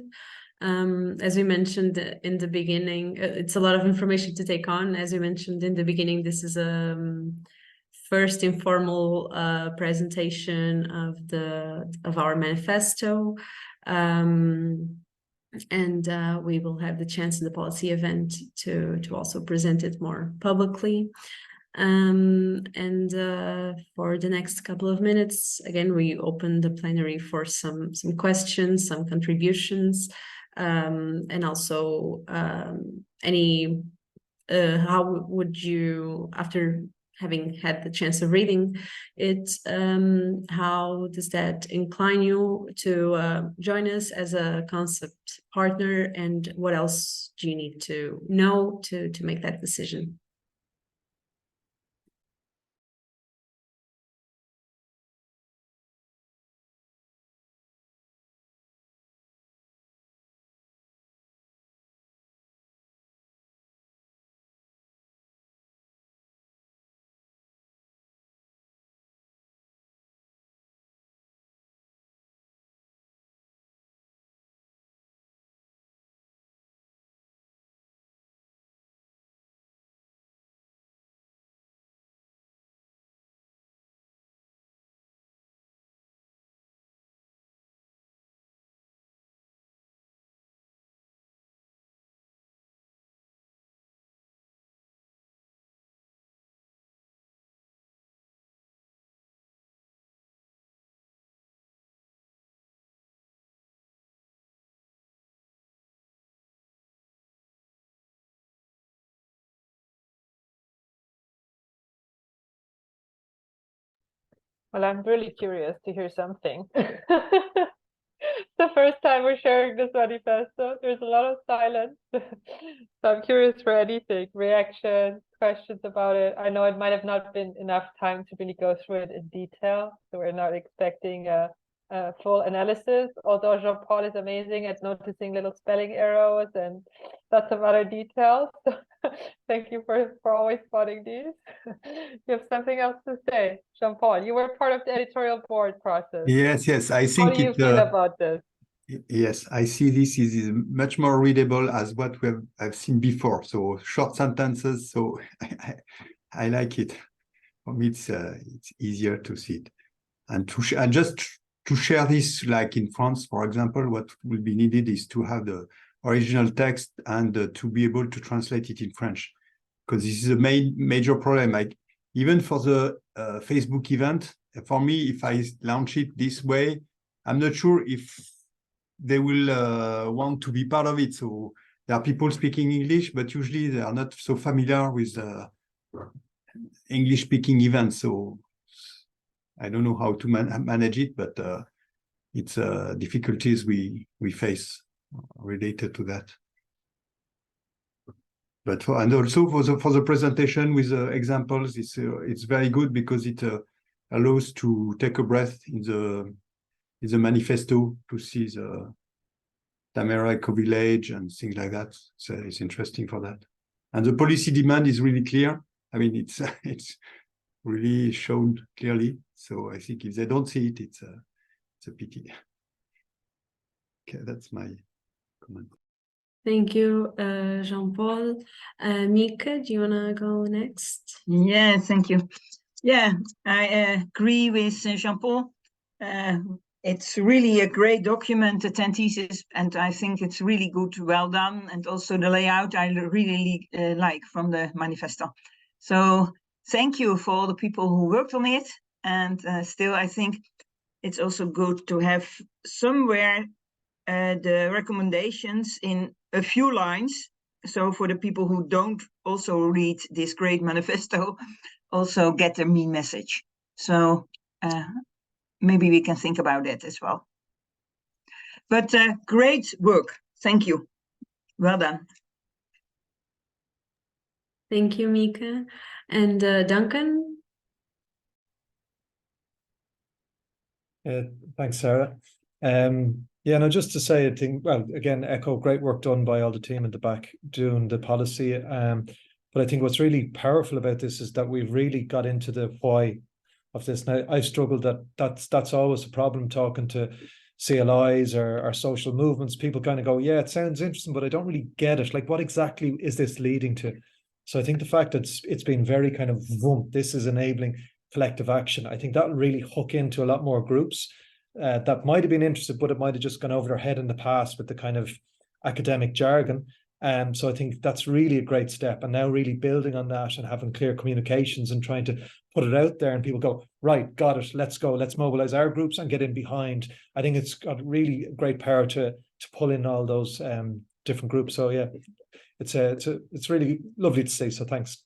As we mentioned in the beginning, it's a lot of information to take on. As we mentioned in the beginning, this is a first informal presentation of our manifesto. And we will have the chance in the policy event to also present it more publicly. And for the next couple of minutes, again, we open the plenary for some questions, some contributions, and also how would you, after having had the chance of reading it, how does that incline you to join us as a concept partner, and what else do you need to know to make that decision? Well, I'm really curious to hear something. The first time we're sharing this manifesto, there's a lot of silence. So I'm curious for anything, reactions, questions about it. I know it might have not been enough time to really go through it in detail, so we're not expecting a full analysis, although Jean-Paul is amazing at noticing little spelling errors and lots of other details. Thank you for always spotting these. You have something else to say, Jean-Paul? You were part of the editorial board process. Yes. I think How do you feel about this? Yes, I see this is much more readable as what I've seen before. So short sentences. So I like it. For me, it's easier to see it, and just to share this. Like in France, for example, what will be needed is to have the original text and to be able to translate it in French, because this is a major problem. Like even for the Facebook event, for me, if I launch it this way, I'm not sure if they will want to be part of it. So there are people speaking English, but usually they are not so familiar with English-speaking events. So I don't know how to manage it, but it's difficulties we face related to that. But also for the presentation with examples, it's very good because it allows to take a breath in the manifesto to see the Tamera eco-village and things like that. So it's interesting for that. And the policy demand is really clear. I mean, it's really shown clearly. So I think if they don't see it, it's a pity. Okay, that's my comment. Thank you, Jean-Paul. Mika, do you want to go next? Yeah, thank you. Yeah, I agree with Jean-Paul. It's really a great document, the 10 theses, and I think it's really good, well done. And also the layout I really like from the manifesto. So thank you for all the people who worked on it. And still, I think it's also good to have somewhere the recommendations in a few lines. So for the people who don't also read this great manifesto, also get the main message. So maybe we can think about that as well. But great work. Thank you. Well done. Thank you, Mika. And Duncan? Thanks, Sarah. Yeah, no, just to say, I think, well, again, echo great work done by all the team at the back doing the policy. But I think what's really powerful about this is that we've really got into the why this. Now, I've struggled that's always a problem talking to CLIs or social movements. People kind of go, yeah, it sounds interesting, but I don't really get it. Like, what exactly is this leading to? So I think the fact that it's been very kind of, this is enabling collective action. I think that'll really hook into a lot more groups that might have been interested, but it might have just gone over their head in the past with the kind of academic jargon. So I think that's really a great step. And now really building on that and having clear communications and trying to put it out there and people go, right, got it, let's go, let's mobilize our groups and get in behind. I think it's got really great power to pull in all those different groups. So yeah, it's really lovely to see. So thanks.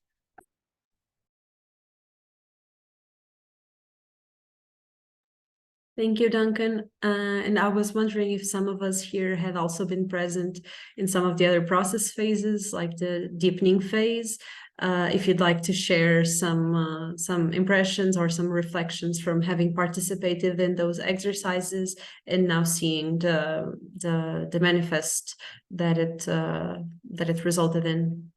Thank you, Duncan. And I was wondering if some of us here had also been present in some of the other process phases, like the deepening phase. If you'd like to share some impressions or some reflections from having participated in those exercises and now seeing the manifest that it resulted in.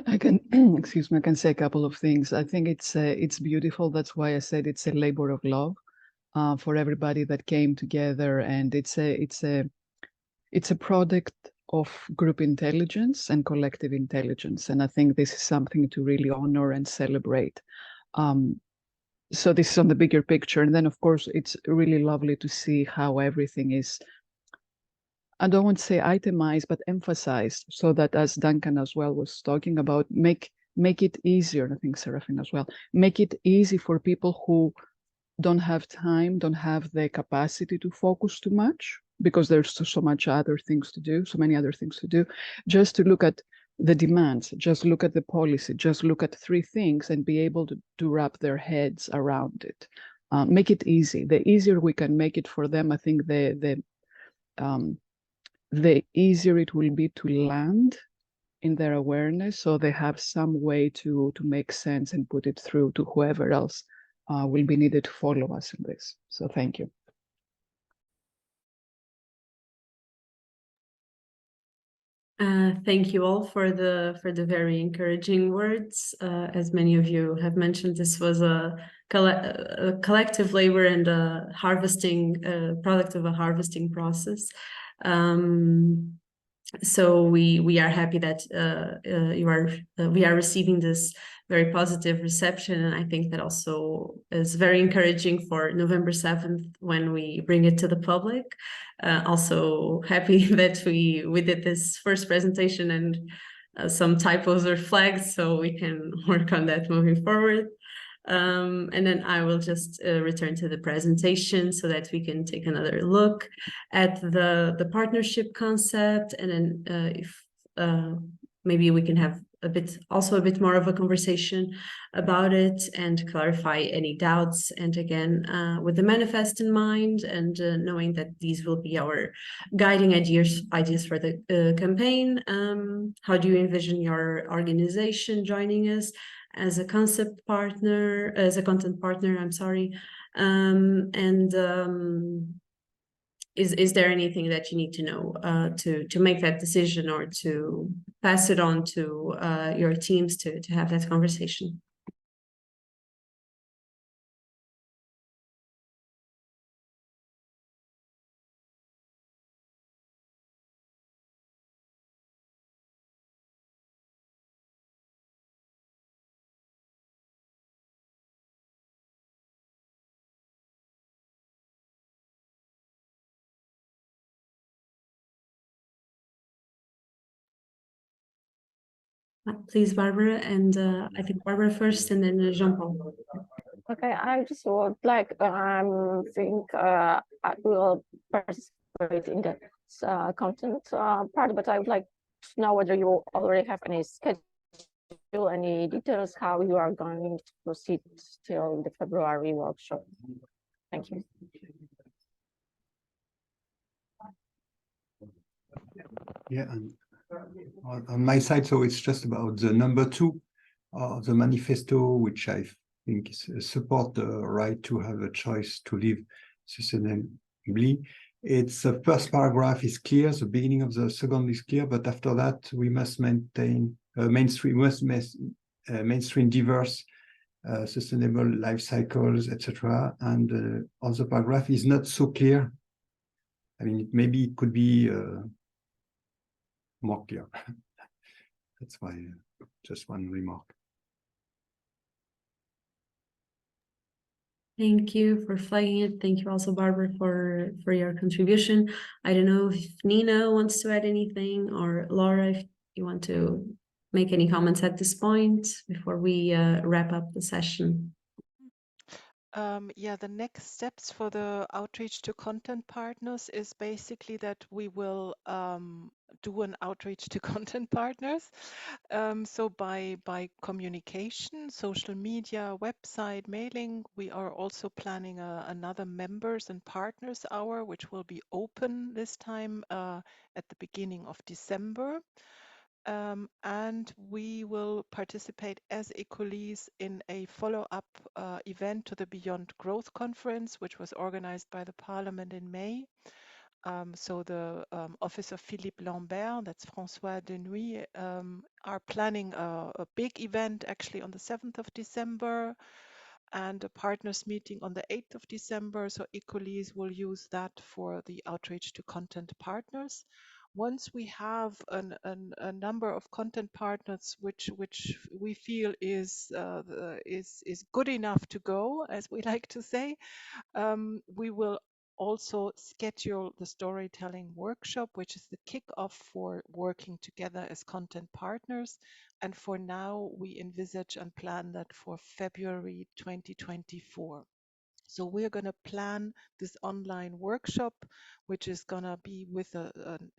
I can, excuse me, I can say a couple of things. I think it's beautiful. That's why I said it's a labor of love for everybody that came together, and it's a product of group intelligence and collective intelligence. And I think this is something to really honor and celebrate. So this is on the bigger picture. And then, of course, it's really lovely to see how everything is, I don't want to say itemized, but emphasized, so that, as Duncan as well was talking about, make it easier. I think Seraphine as well, make it easy for people who don't have time, don't have the capacity to focus too much, because there's so much other things to do, so many other things to do, just to look at the demands, just look at the policy, just look at 3 things and be able to wrap their heads around it. Make it easy. The easier we can make it for them, I think the easier it will be to land in their awareness, so they have some way to make sense and put it through to whoever else will be needed to follow us in this. So thank you. Thank you all for the very encouraging words. As many of you have mentioned, this was a collective labor and a harvesting product of a harvesting process. So we are happy that we are receiving this very positive reception, and I think that also is very encouraging for November 7th when we bring it to the public. Also happy that we did this first presentation and some typos are flagged, so we can work on that moving forward. And then I will just return to the presentation so that we can take another look at the partnership concept, and then if maybe we can have a bit more of a conversation about it and clarify any doubts. And again, with the manifest in mind, and knowing that these will be our guiding ideas for the campaign. How do you envision your organization joining us as a content partner, I'm sorry. Is there anything that you need to know to make that decision or to pass it on to your teams to have that conversation? Please, Barbara, and I think Barbara first, and then Jean-Paul. Okay, I just would like think I will participate in the content part, but I would like to know whether you already have any schedule, any details, how you are going to proceed till the February workshop. Thank you. Yeah, and on my side, so it's just about the number 2 of the manifesto, which I think is support the right to have a choice to live sustainably. It's the first paragraph is clear, the beginning of the second is clear, but after that we must maintain mainstream diverse, sustainable life cycles, etc. And other paragraph is not so clear. I mean, maybe it could be more clear. That's why just one remark. Thank you for flagging it. Thank you also, Barbara, for your contribution. I don't know if Nina wants to add anything, or Laura, if you want to make any comments at this point before we wrap up the session. Yeah, the next steps for the outreach to content partners is basically that we will do an outreach to content partners. So by communication, social media, website, mailing, we are also planning another members and partners hour, which will be open this time at the beginning of December. And we will participate as ECOLISE in a follow-up event to the Beyond Growth Conference, which was organized by the Parliament in May. So the Office of Philippe Lambert, that's François Denuy, are planning a big event actually on the 7th of December and a partners meeting on the 8th of December. So ECOLISE will use that for the outreach to content partners. Once we have a number of content partners which we feel is good enough to go, as we like to say, we will also schedule the storytelling workshop, which is the kickoff for working together as content partners. And for now, we envisage and plan that for February 2024. So we're going to plan this online workshop, which is going to be with an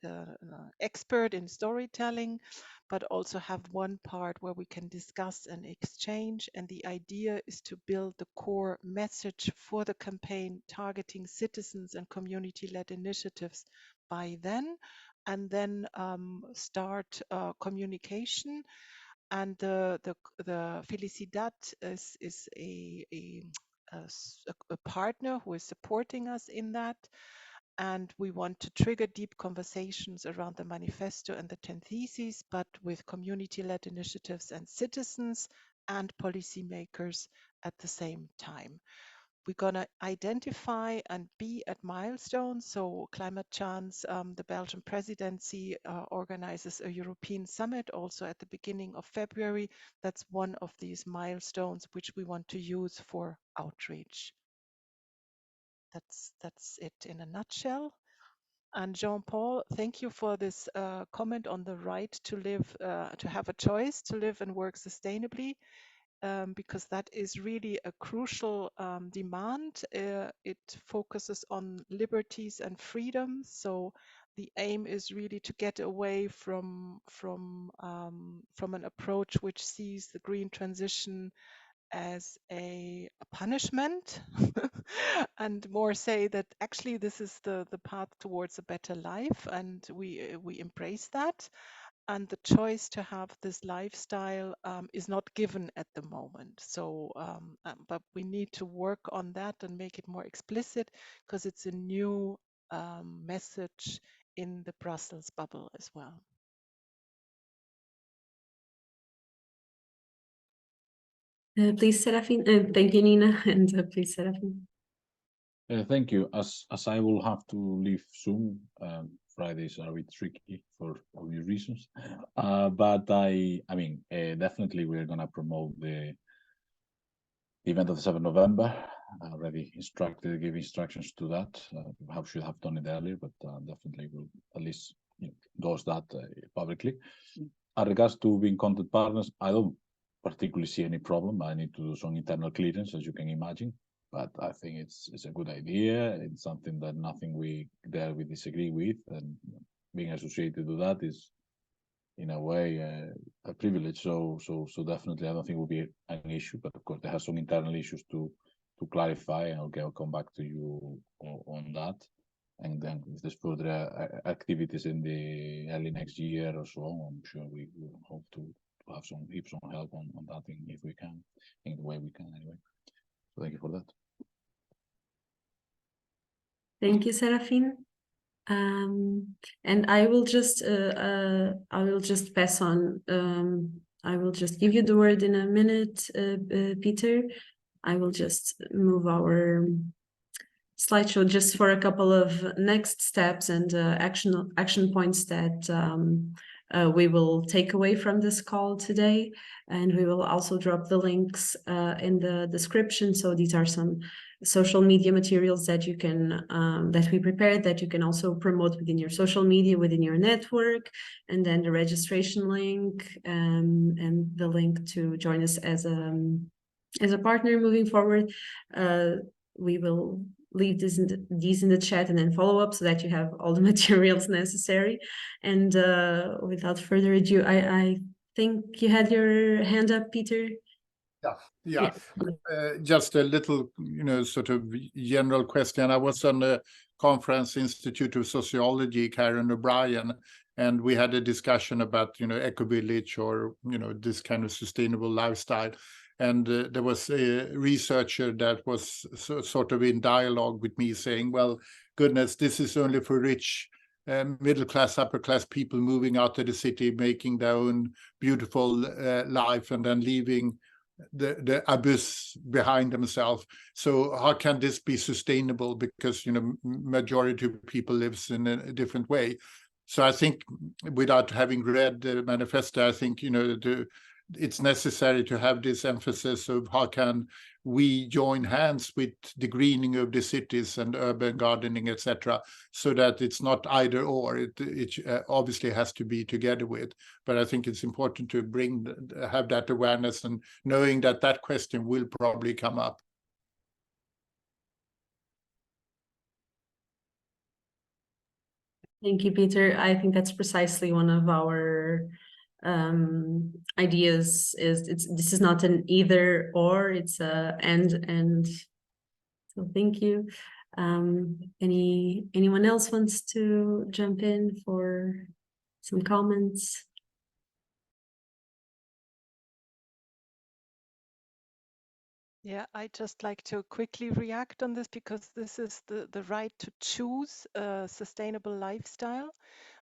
expert in storytelling, but also have one part where we can discuss and exchange. And the idea is to build the core message for the campaign targeting citizens and community-led initiatives by then, and then start communication. And the Felicidad is a partner who is supporting us in that. And we want to trigger deep conversations around the manifesto and the 10 theses, but with community-led initiatives and citizens and policymakers at the same time. We're going to identify and be at milestones. So Climate Chance, the Belgian presidency organizes a European summit also at the beginning of February. That's one of these milestones which we want to use for outreach. That's it in a nutshell. And Jean-Paul, thank you for this comment on the right to live, to have a choice to live and work sustainably. Because that is really a crucial demand. It focuses on liberties and freedoms. So the aim is really to get away from an approach which sees the green transition as a punishment and more say that actually this is the path towards a better life, and we embrace that. And the choice to have this lifestyle is not given at the moment. So, but we need to work on that and make it more explicit, because it's a new message in the Brussels bubble as well. Please, Serafin. Thank you, Nina, and please, Serafin. Thank you. As I will have to leave soon, Fridays are a bit tricky for obvious reasons. But I mean, definitely we're gonna promote the event of the 7th of November. I already gave instructions to that. Perhaps should have done it earlier, but definitely will at least endorse that publicly. As regards to being content partners, I don't particularly see any problem. I need to do some internal clearance, as you can imagine. But I think it's a good idea. It's something that nothing we disagree with, and being associated with that is, in a way, a privilege. So definitely, I don't think it will be an issue. But of course, there are some internal issues to clarify, and I'll come back to you on that. And then if there's further activities in the early next year or so on, I'm sure we will hope to have some help on that thing if we can, in the way we can anyway. So thank you for that. Thank you, Serafin. And I will just pass on. I will just give you the word in a minute, Peter. I will just move our slideshow just for a couple of next steps and action points that we will take away from this call today. And we will also drop the links in the description. So these are some social media materials that you can that we prepared that you can also promote within your social media, within your network, and then the registration link and the link to join us as a partner moving forward. We will leave these in the chat and then follow up so that you have all the materials necessary. And without further ado, I think you had your hand up, Peter. Yeah. Just a little, sort of general question. I was on a conference, Institute of Sociology, Karen O'Brien, and we had a discussion about, eco-village or, this kind of sustainable lifestyle. And there was a researcher that was sort of in dialogue with me saying, well, goodness, this is only for rich middle class, upper class people moving out of the city, making their own beautiful life and then leaving the abyss behind themselves. So how can this be sustainable? Because, majority of people lives in a different way. So I think without having read the manifesto, I think, it's necessary to have this emphasis of how can we join hands with the greening of the cities and urban gardening, etc., so that it's not either or. It obviously has to be together with. But I think it's important to have that awareness and knowing that that question will probably come up. Thank you, Peter. I think that's precisely one of our ideas. This is not an either or, it's a and. So thank you. Anyone else wants to jump in for some comments? Yeah, I just like to quickly react on this because this is the right to choose a sustainable lifestyle.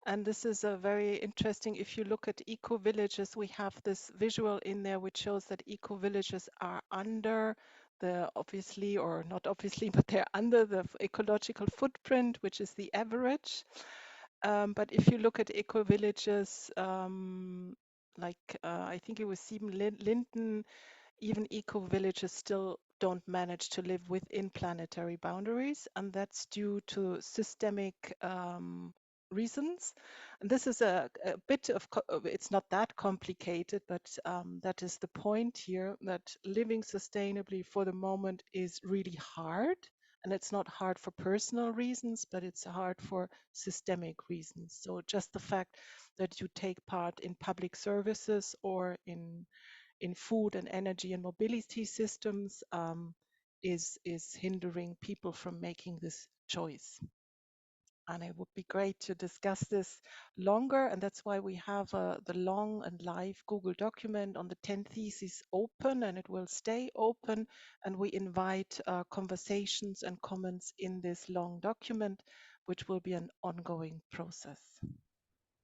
And this is a very interesting, if you look at eco-villages, we have this visual in there which shows that eco-villages are under the, obviously, or not obviously, but they're under the ecological footprint, which is the average. But if you look at eco-villages, I think it was Linden, even eco-villages still don't manage to live within planetary boundaries, and that's due to systemic reasons. And this is a bit of, it's not that complicated, but that is the point here, that living sustainably for the moment is really hard. And it's not hard for personal reasons, but it's hard for systemic reasons. So just the fact that you take part in public services or in food and energy and mobility systems is hindering people from making this choice. And it would be great to discuss this longer, and that's why we have the long and live Google document on the 10 theses open, and it will stay open, and we invite conversations and comments in this long document, which will be an ongoing process.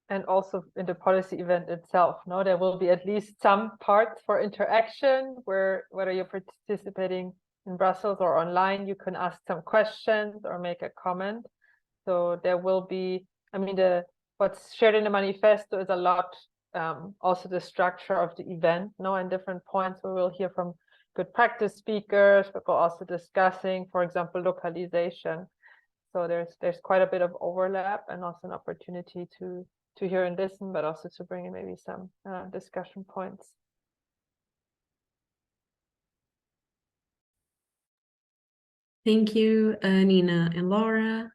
And also in the policy event itself, no, there will be at least some parts for interaction where whether you're participating in Brussels or online, you can ask some questions or make a comment. So there will be, I mean, what's shared in the manifesto is a lot, also the structure of the event, no, and different points where we'll hear from good practice speakers, but we're also discussing, for example, localization. So there's quite a bit of overlap and also an opportunity to hear and listen, but also to bring in maybe some discussion points. Thank you, Nina and Laura.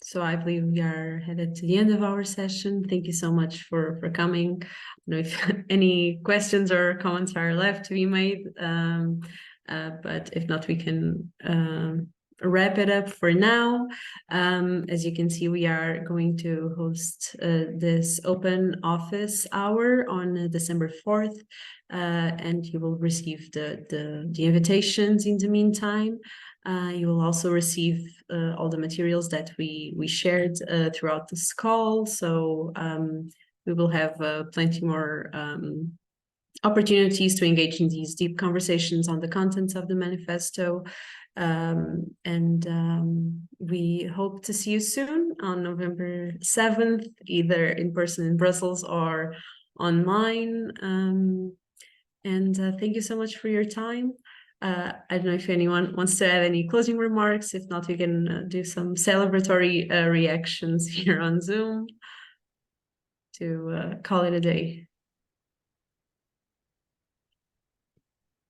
So I believe we are headed to the end of our session. Thank you so much for coming. I don't know if any questions or comments are left to be made, but if not, we can wrap it up for now. As you can see, we are going to host this open office hour on December 4th, and you will receive the invitations in the meantime. You will also receive all the materials that we shared throughout this call. So we will have plenty more opportunities to engage in these deep conversations on the contents of the manifesto. We hope to see you soon on November 7th, either in person in Brussels or online. Thank you so much for your time. I don't know if anyone wants to add any closing remarks. If not, we can do some celebratory reactions here on Zoom to call it a day.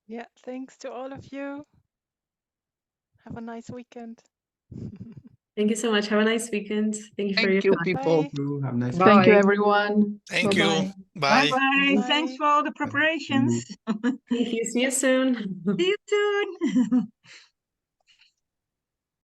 Yeah, thanks to all of you. Have a nice weekend. Thank you so much. Have a nice weekend. Thank you for your time. People. Bye. Have a nice Thank you, everyone. Thank Bye-bye. you. Bye. Bye. Thanks for all the preparations. Thank you. See you soon. See you soon.